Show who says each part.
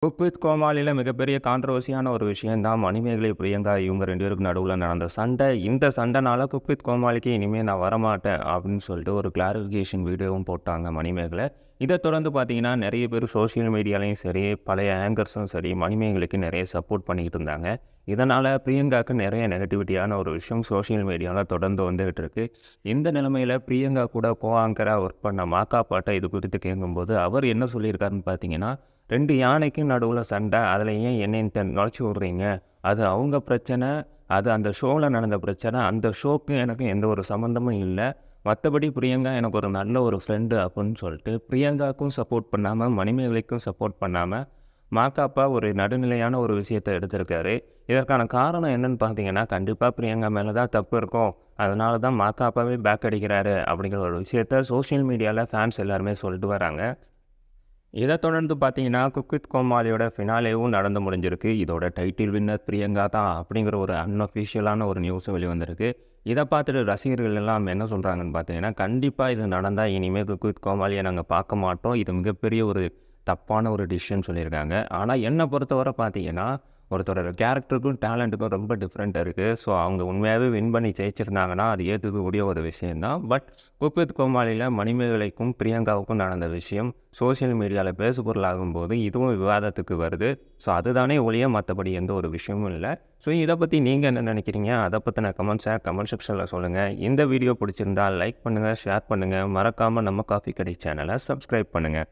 Speaker 1: Cook with கோமாளில மிகப்பெரிய கான்ட்ரோவர்சியான ஒரு விஷயம் தான் மணிமேகலை, பிரியங்கா இவங்க 2 பேருக்கும் நடுவுல நடந்த சண்டை. இந்த சண்டைனால குக் வித் கோமாளிக்கு இனிமே நான் வரமாட்டேன் அப்படின்னு சொல்லிட்டு ஒரு கிளாரிஃபிகேஷன் வீடியோவும் போட்டாங்க மணிமேகலை. இதை தொடர்ந்து பார்த்தீங்கன்னா, நிறைய பேர் சோஷியல் மீடியாலையும் சரி, பழைய ஆங்கர்ஸும் சரி, மணிமேகலைக்கு நிறைய சப்போர்ட் பண்ணிக்கிட்டு இருந்தாங்க. இதனால பிரியங்காவுக்கு நிறைய நெகட்டிவிட்டியான ஒரு விஷயம் சோஷியல் மீடியால தொடர்ந்து வந்துகிட்டு இருக்கு. இந்த நிலைமையில பிரியங்கா கூட ஆங்கரா ஒர்க் பண்ண மாக்காப்பாட்ட இது குறித்து கேட்கும்போது, அவர் என்ன சொல்லியிருக்காருன்னு பார்த்தீங்கன்னா, 2 யானைக்கும் நடுவுல சண்டை. அதில ஏன் என்னைய நுழைச்சி விட்றீங்க? அது அவங்க பிரச்சனை. அது அந்த ஷோல நடந்த பிரச்சனை. அந்த ஷோக்கும் எனக்கும் எந்த ஒரு சம்மந்தமும் இல்ல. மத்தபடி பிரியங்கா எனக்கு ஒரு நல்ல ஒரு ஃப்ரெண்டு அப்படின்னு சொல்லிட்டு, பிரியங்காவுக்கும் சப்போர்ட் பண்ணாம, மணிமேகலைக்கும் சப்போர்ட் பண்ணாம, மாக்காப்பா ஒரு நடுநிலையான ஒரு விஷயத்த எடுத்திருக்காரு. இதற்கான காரணம் என்னன்னு பார்த்தீங்கன்னா, கண்டிப்பா பிரியங்கா மேல தான் தப்பு இருக்கும். அதனால தான் மாக்காப்பாவே பேக் அடிக்கிறாரு அப்படிங்கிற ஒரு விஷயத்த சோஷியல் மீடியால ஃபேன்ஸ் எல்லாருமே சொல்லிட்டு வராங்க. இதை தொடர்ந்து பார்த்தீங்கன்னா, குக் வித் கோமாளியோட ஃபினாலேவும் நடந்து முடிஞ்சிருக்கு. இதோட டைட்டில் வின்னர் பிரியங்கா தான் அப்படிங்கிற ஒரு அன்அஃபிஷியலான ஒரு நியூஸும் வெளிவந்திருக்கு. இதை பார்த்துட்டு ரசிகர்கள் எல்லாம் என்ன சொல்கிறாங்கன்னு பார்த்தீங்கன்னா, கண்டிப்பாக இது நடந்தால் இனிமேல் குக் வித் கோமாளியை நாங்கள் பார்க்க மாட்டோம். இது மிகப்பெரிய ஒரு தப்பான ஒரு டிசிஷன் சொல்லியிருக்காங்க. ஆனால் என்னை பொறுத்தவரை பார்த்தீங்கன்னா, ஒருத்தரோட கேரக்டருக்கும் டேலண்ட்டுக்கும் ரொம்ப டிஃப்ரெண்ட் இருக்குது. ஸோ அவங்க உண்மையாகவே வின் பண்ணி ஜெயிச்சிருந்தாங்கன்னா அது ஏற்றுக்கக்கூடிய ஒரு விஷயம் தான். பட் குக் வித் கோமாளியில் மணிமேகலைக்கும் பிரியங்காவுக்கும் நடந்த விஷயம் சோஷியல் மீடியாவில் பேசுபொருளாகும்போது இதுவும் விவாதத்துக்கு வருது. ஸோ அதுதானே ஒழிய மற்றபடி எந்த ஒரு விஷயமும் இல்லை. ஸோ இதை பற்றி நீங்கள் என்ன நினைக்கிறீங்க? அதை பற்றின கமெண்ட்ஸை கமெண்ட் செக்ஷனில் சொல்லுங்கள். இந்த வீடியோ பிடிச்சிருந்தால் லைக் பண்ணுங்கள், ஷேர் பண்ணுங்கள். மறக்காமல் நம்ம காஃபி கடை சேனலை சப்ஸ்கிரைப் பண்ணுங்கள்.